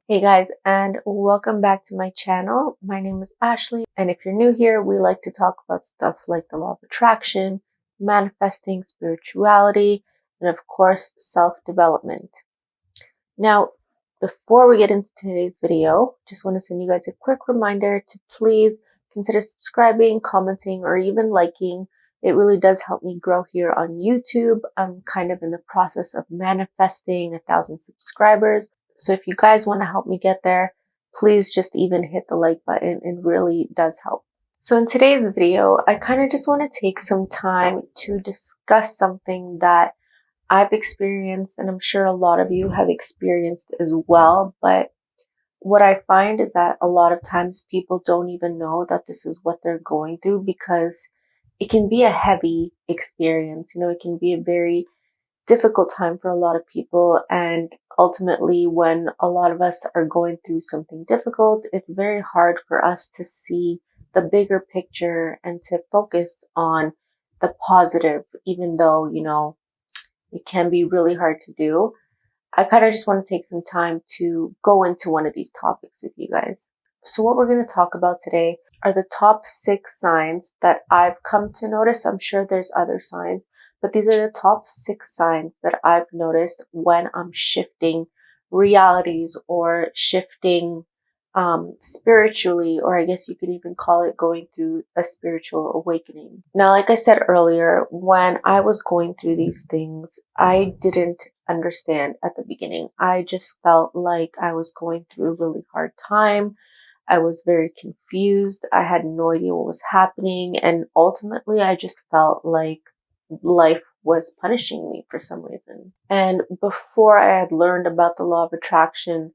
Hey guys, and welcome back to my channel. My name is Ashley, and if you're new here, we like to talk about stuff like the law of attraction, manifesting, spirituality, and of course, self-development. Now, before we get into today's video, just want to send you guys a quick reminder to please consider subscribing, commenting, or even liking. It really does help me grow here on YouTube. I'm kind of in the process of manifesting 1,000 subscribers. So if you guys want to help me get there, please just even hit the like button. It really does help. So in today's video, I kind of just want to take some time to discuss something that I've experienced, and I'm sure a lot of you have experienced as well. But what I find is that a lot of times people don't even know that this is what they're going through because it can be a heavy experience. It can be a very difficult time for a lot of people. And ultimately, when a lot of us are going through something difficult, it's very hard for us to see the bigger picture and to focus on the positive, even though, it can be really hard to do. I kind of just want to take some time to go into one of these topics with you guys. So what we're going to talk about today are the top 6 signs that I've come to notice. I'm sure there's other signs, but these are the top 6 signs that I've noticed when I'm shifting realities or shifting spiritually, or I guess you could even call it going through a spiritual awakening. Now, like I said earlier, when I was going through these things, I didn't understand at the beginning. I just felt like I was going through a really hard time. I was very confused. I had no idea what was happening. And ultimately, I just felt like life was punishing me for some reason. And before I had learned about the law of attraction,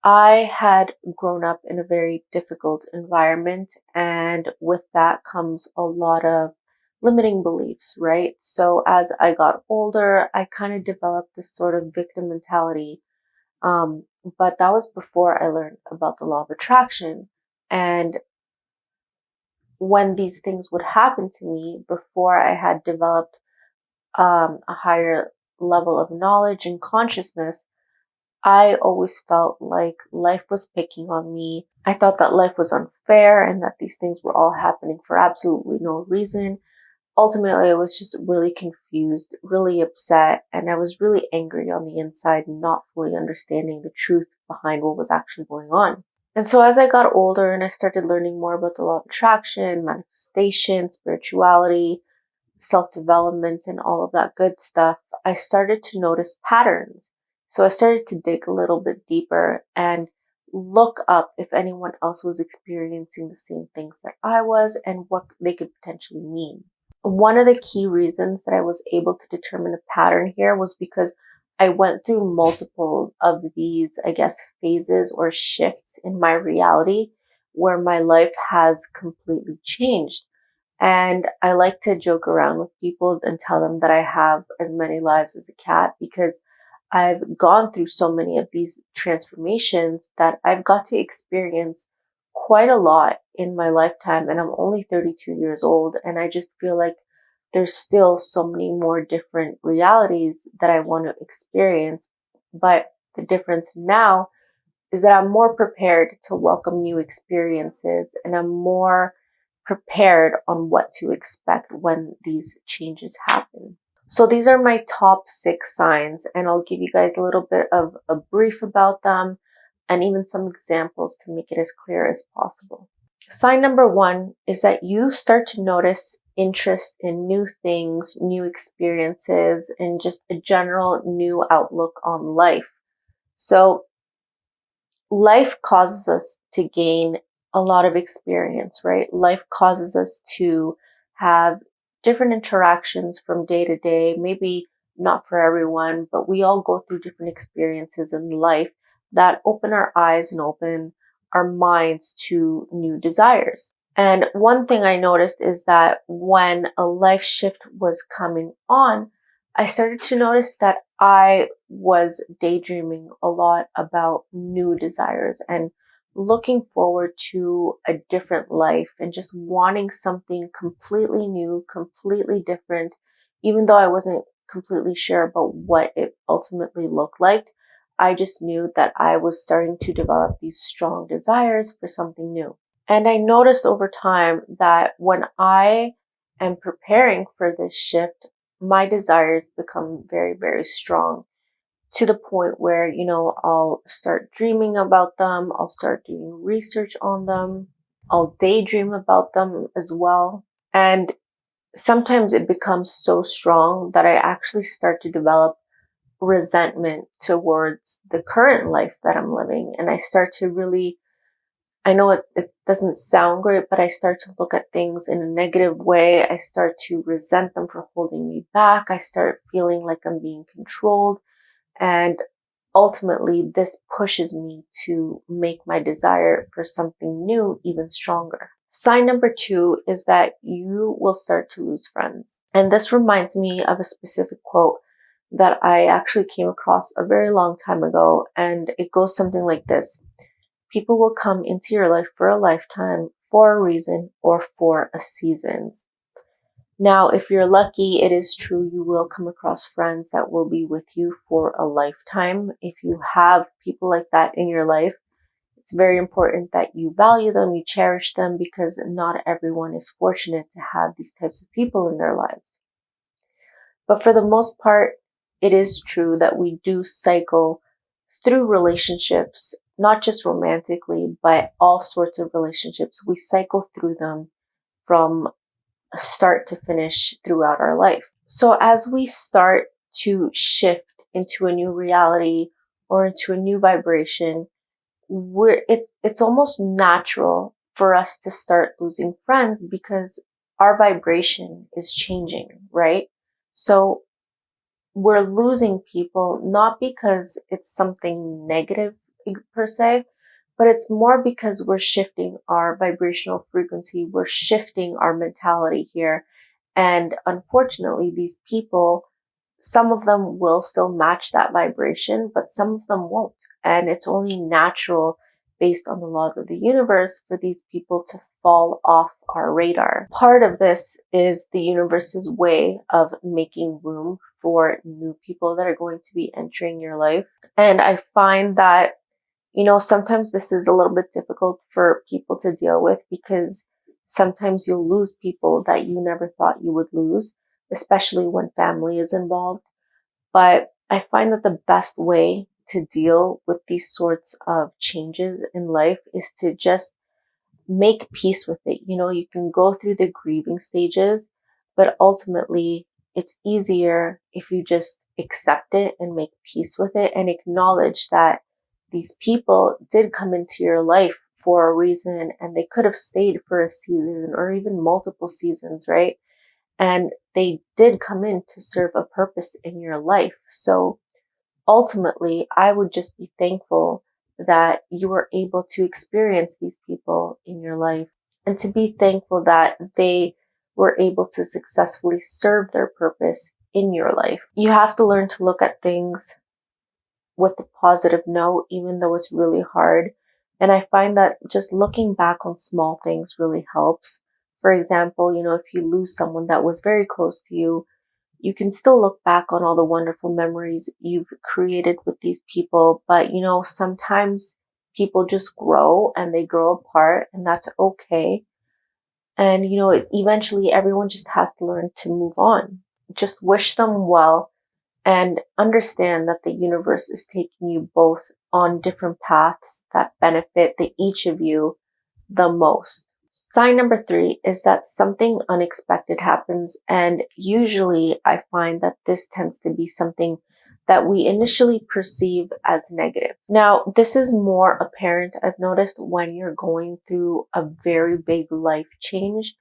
I had grown up in a very difficult environment, and with that comes a lot of limiting beliefs, right? So as I got older, I kind of developed this sort of victim mentality. But that was before I learned about the law of attraction. And when these things would happen to me, before I had developed a higher level of knowledge and consciousness, I always felt like life was picking on me. I thought that life was unfair and that these things were all happening for absolutely no reason. Ultimately, I was just really confused, really upset, and I was really angry on the inside, not fully understanding the truth behind what was actually going on. And so as I got older and I started learning more about the law of attraction, manifestation, spirituality, self-development, and all of that good stuff, I started to notice patterns. So I started to dig a little bit deeper and look up if anyone else was experiencing the same things that I was and what they could potentially mean. One of the key reasons that I was able to determine a pattern here was because I went through multiple of these, I guess, phases or shifts in my reality where my life has completely changed. And I like to joke around with people and tell them that I have as many lives as a cat because I've gone through so many of these transformations that I've got to experience quite a lot in my lifetime. And I'm only 32 years old. And I just feel like there's still so many more different realities that I want to experience. But the difference now is that I'm more prepared to welcome new experiences, and I'm more prepared on what to expect when these changes happen. So these are my top 6 signs, and I'll give you guys a little bit of a brief about them and even some examples to make it as clear as possible. Sign number 1 is that you start to notice interest in new things, new experiences, and just a general new outlook on life. So life causes us to gain a lot of experience, right? Life causes us to have different interactions from day to day, maybe not for everyone, but we all go through different experiences in life that open our eyes and open our minds to new desires. And one thing I noticed is that when a life shift was coming on, I started to notice that I was daydreaming a lot about new desires and looking forward to a different life and just wanting something completely new, completely different. Even though I wasn't completely sure about what it ultimately looked like, I just knew that I was starting to develop these strong desires for something new. And I noticed over time that when I am preparing for this shift, my desires become very, very strong, to the point where, I'll start dreaming about them. I'll start doing research on them. I'll daydream about them as well. And sometimes it becomes so strong that I actually start to develop resentment towards the current life that I'm living. And I start to really, I know it doesn't sound great, but I start to look at things in a negative way. I start to resent them for holding me back. I start feeling like I'm being controlled. And ultimately, this pushes me to make my desire for something new even stronger. Sign number 2 is that you will start to lose friends. And this reminds me of a specific quote that I actually came across a very long time ago. And it goes something like this: people will come into your life for a lifetime, for a reason, or for a season. Now, if you're lucky, it is true, you will come across friends that will be with you for a lifetime. If you have people like that in your life, it's very important that you value them, you cherish them, because not everyone is fortunate to have these types of people in their lives. But for the most part, it is true that we do cycle through relationships, not just romantically, but all sorts of relationships. We cycle through them from start to finish throughout our life. So as we start to shift into a new reality or into a new vibration, it's almost natural for us to start losing friends because our vibration is changing, right? So we're losing people not because it's something negative per se, but it's more because we're shifting our vibrational frequency. We're shifting our mentality here. And unfortunately, these people, some of them will still match that vibration, but some of them won't. And it's only natural, based on the laws of the universe, for these people to fall off our radar. Part of this is the universe's way of making room for new people that are going to be entering your life. And I find that, sometimes this is a little bit difficult for people to deal with, because sometimes you'll lose people that you never thought you would lose, especially when family is involved. But I find that the best way to deal with these sorts of changes in life is to just make peace with it. You can go through the grieving stages, but ultimately it's easier if you just accept it and make peace with it and acknowledge that these people did come into your life for a reason, and they could have stayed for a season or even multiple seasons, right? And they did come in to serve a purpose in your life. So ultimately, I would just be thankful that you were able to experience these people in your life, and to be thankful that they were able to successfully serve their purpose in your life. You have to learn to look at things with a positive note, even though it's really hard. And I find that just looking back on small things really helps. For example, if you lose someone that was very close to you, you can still look back on all the wonderful memories you've created with these people. But, sometimes people just grow and they grow apart, and that's okay. And, eventually everyone just has to learn to move on. Just wish them well and understand that the universe is taking you both on different paths that benefit each of you the most. Sign number 3 is that something unexpected happens, and usually I find that this tends to be something that we initially perceive as negative. Now, this is more apparent, I've noticed, when you're going through a very big life change.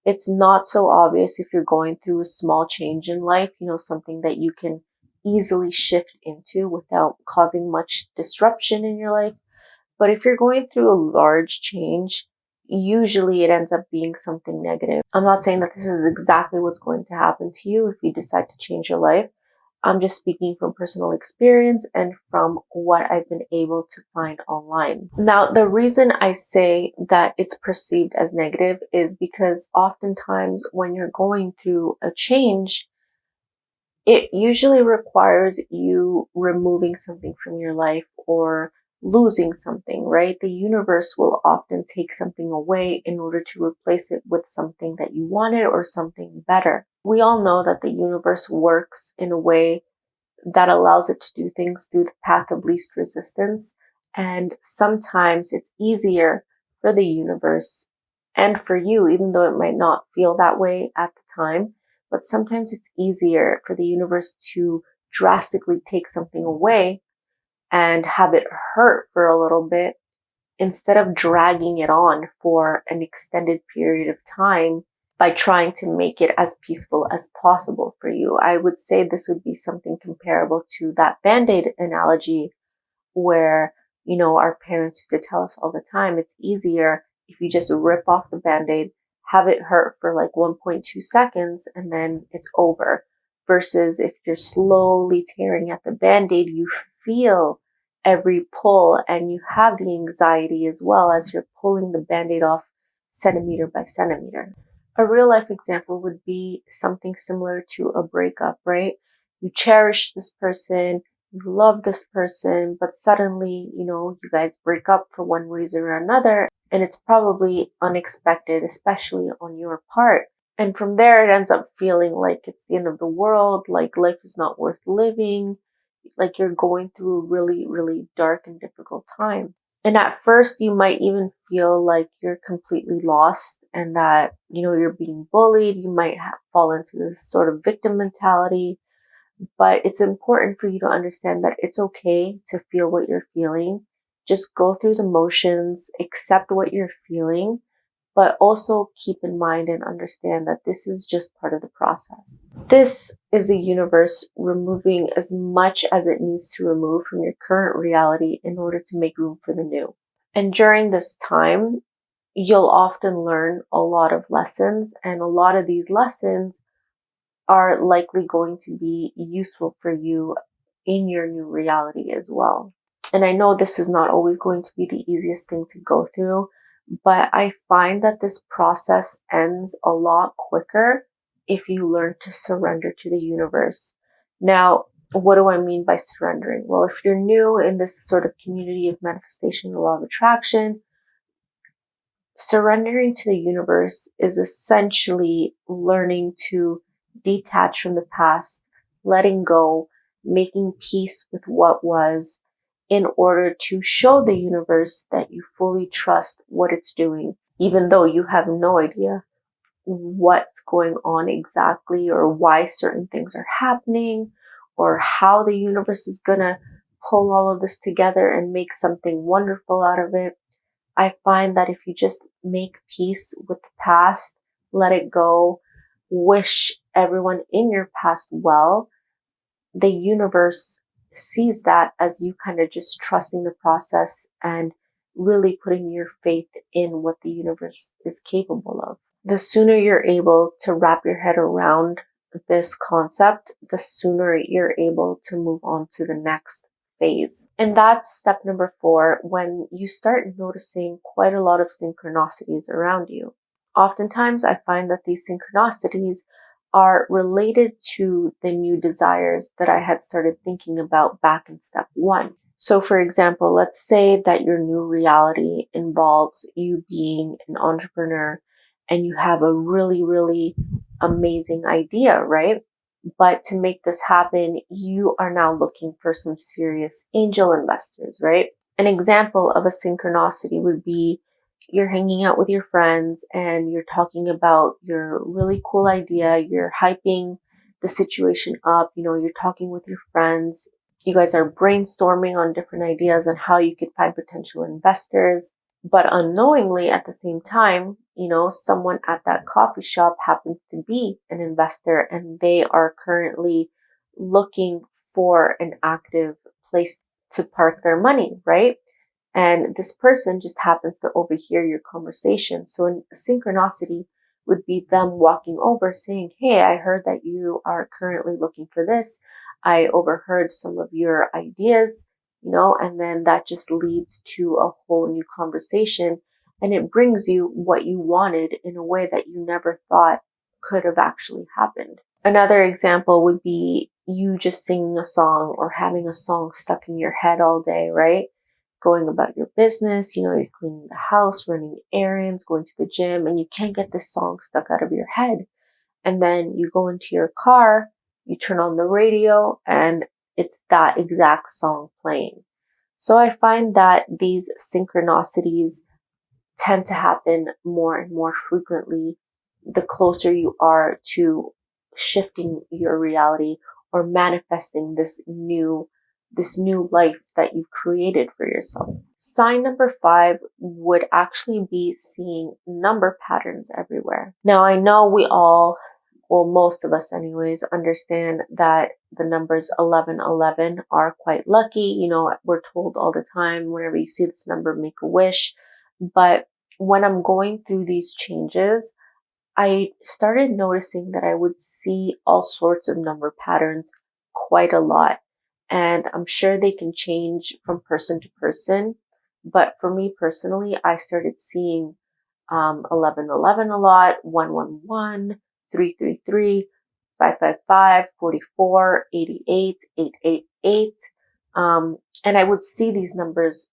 It's not so obvious if you're going through a small change in life, something that you can easily shift into without causing much disruption in your life. But if you're going through a large change, usually it ends up being something negative. I'm not saying that this is exactly what's going to happen to you if you decide to change your life. I'm just speaking from personal experience and from what I've been able to find online. Now, the reason I say that it's perceived as negative is because oftentimes when you're going through a change, It usually requires you removing something from your life or losing something, right? The universe will often take something away in order to replace it with something that you wanted or something better. We all know that the universe works in a way that allows it to do things through the path of least resistance. And sometimes it's easier for the universe and for you, even though it might not feel that way at the time, but sometimes it's easier for the universe to drastically take something away and have it hurt for a little bit instead of dragging it on for an extended period of time by trying to make it as peaceful as possible for you. I would say this would be something comparable to that Bandaid analogy where, our parents used to tell us all the time, it's easier if you just rip off the Bandaid, have it hurt for like 1.2 seconds, and then it's over. Versus if you're slowly tearing at the Bandaid, you feel every pull and you have the anxiety as well as you're pulling the Bandaid off centimeter by centimeter. A real life example would be something similar to a breakup, right? You cherish this person, you love this person, but suddenly, you guys break up for one reason or another, and it's probably unexpected, especially on your part. And from there, it ends up feeling like it's the end of the world, like life is not worth living, like you're going through a really, really dark and difficult time. And at first, you might even feel like you're completely lost and that, you're being bullied. You might fall into this sort of victim mentality. But it's important for you to understand that it's okay to feel what you're feeling. Just go through the motions, accept what you're feeling, but also keep in mind and understand that this is just part of the process. This is the universe removing as much as it needs to remove from your current reality in order to make room for the new. And during this time, you'll often learn a lot of lessons, and a lot of these lessons are likely going to be useful for you in your new reality as well. And I know this is not always going to be the easiest thing to go through, but I find that this process ends a lot quicker if you learn to surrender to the universe. Now, what do I mean by surrendering? Well, if you're new in this sort of community of manifestation, the law of attraction, surrendering to the universe is essentially learning to detach from the past, letting go, making peace with what was, in order to show the universe that you fully trust what it's doing, even though you have no idea what's going on exactly or why certain things are happening or how the universe is gonna pull all of this together and make something wonderful out of it. I find that if you just make peace with the past, let it go, wish everyone in your past well, the universe sees that as you kind of just trusting the process and really putting your faith in what the universe is capable of. The sooner you're able to wrap your head around this concept, the sooner you're able to move on to the next phase. And that's step number 4, when you start noticing quite a lot of synchronicities around you. Oftentimes, I find that these synchronicities are related to the new desires that I had started thinking about back in step 1. So, for example, let's say that your new reality involves you being an entrepreneur and you have a really, really amazing idea, right? But to make this happen, you are now looking for some serious angel investors, right? An example of a synchronicity would be you're hanging out with your friends and you're talking about your really cool idea. You're hyping the situation up. You're talking with your friends. You guys are brainstorming on different ideas on how you could find potential investors. But unknowingly, at the same time, someone at that coffee shop happens to be an investor and they are currently looking for an active place to park their money, right? And this person just happens to overhear your conversation. So a synchronicity would be them walking over saying, hey, I heard that you are currently looking for this. I overheard some of your ideas, and then that just leads to a whole new conversation. And it brings you what you wanted in a way that you never thought could have actually happened. Another example would be you just singing a song or having a song stuck in your head all day, right? Going about your business, you're cleaning the house, running errands, going to the gym, and you can't get this song stuck out of your head. And then you go into your car, you turn on the radio, and it's that exact song playing. So I find that these synchronicities tend to happen more and more frequently the closer you are to shifting your reality or manifesting this new life that you've created for yourself. Sign number 5 would actually be seeing number patterns everywhere. Now, I know we all, well, most of us anyways, understand that the numbers 1111 are quite lucky. We're told all the time, whenever you see this number, make a wish. But when I'm going through these changes, I started noticing that I would see all sorts of number patterns quite a lot. And I'm sure they can change from person to person. But for me personally, I started seeing 1111 a lot, 111, 333, 555, 44, 88, 888. And I would see these numbers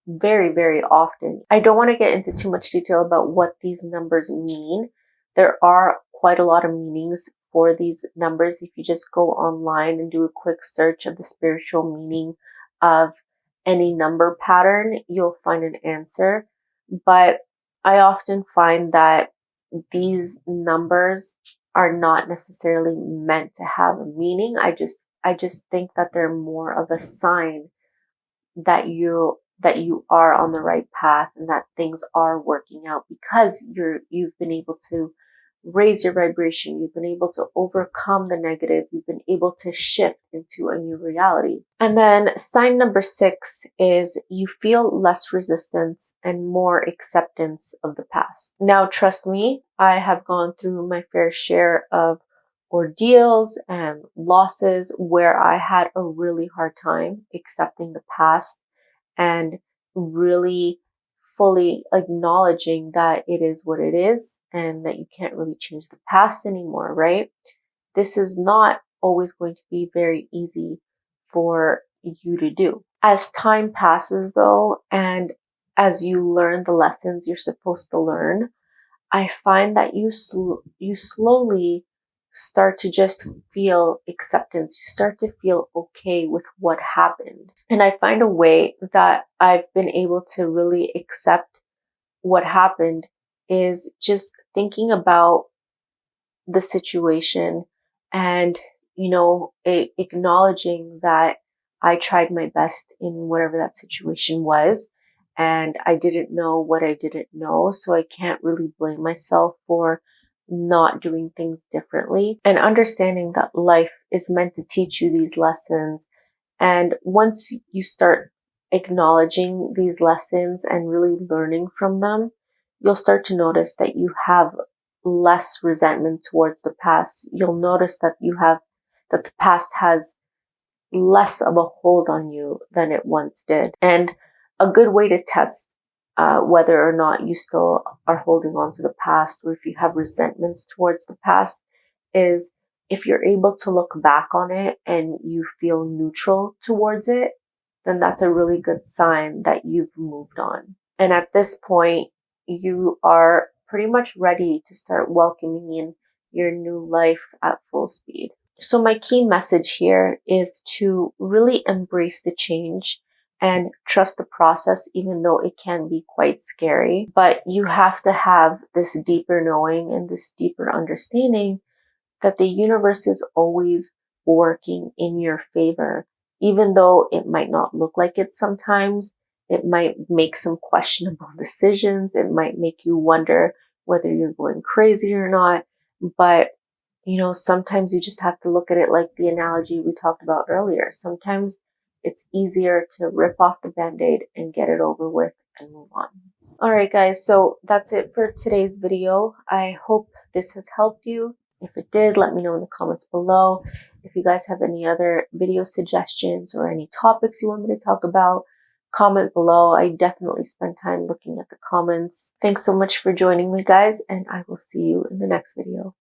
very, very often. I don't want to get into too much detail about what these numbers mean. There are quite a lot of meanings for these numbers. If you just go online and do a quick search of the spiritual meaning of any number pattern, you'll find an answer. But I often find that these numbers are not necessarily meant to have a meaning. I just think that they're more of a sign that you are on the right path and that things are working out because you've been able to raise your vibration, you've been able to overcome the negative, you've been able to shift into a new reality. And then sign number 6 is you feel less resistance and more acceptance of the past. Now, trust me, I have gone through my fair share of ordeals and losses where I had a really hard time accepting the past and really fully acknowledging that it is what it is and that you can't really change the past anymore, right? This is not always going to be very easy for you to do. As time passes though, and as you learn the lessons you're supposed to learn, I find that you slowly start to just feel acceptance. You start to feel okay with what happened. And I find a way that I've been able to really accept what happened is just thinking about the situation and, acknowledging that I tried my best in whatever that situation was. And I didn't know what I didn't know. So I can't really blame myself for not doing things differently and understanding that life is meant to teach you these lessons. And once you start acknowledging these lessons and really learning from them, you'll start to notice that you have less resentment towards the past. You'll notice that that the past has less of a hold on you than it once did. And a good way to test whether or not you still are holding on to the past or if you have resentments towards the past is if you're able to look back on it and you feel neutral towards it, then that's a really good sign that you've moved on. And at this point, you are pretty much ready to start welcoming in your new life at full speed. So my key message here is to really embrace the change and trust the process, even though it can be quite scary. But you have to have this deeper knowing and this deeper understanding that the universe is always working in your favor. Even though it might not look like it sometimes, it might make some questionable decisions. It might make you wonder whether you're going crazy or not. But sometimes you just have to look at it like the analogy we talked about earlier. Sometimes it's easier to rip off the Bandaid and get it over with and move on. All right, guys. So that's it for today's video. I hope this has helped you. If it did, let me know in the comments below. If you guys have any other video suggestions or any topics you want me to talk about, comment below. I definitely spend time looking at the comments. Thanks so much for joining me, guys, and I will see you in the next video.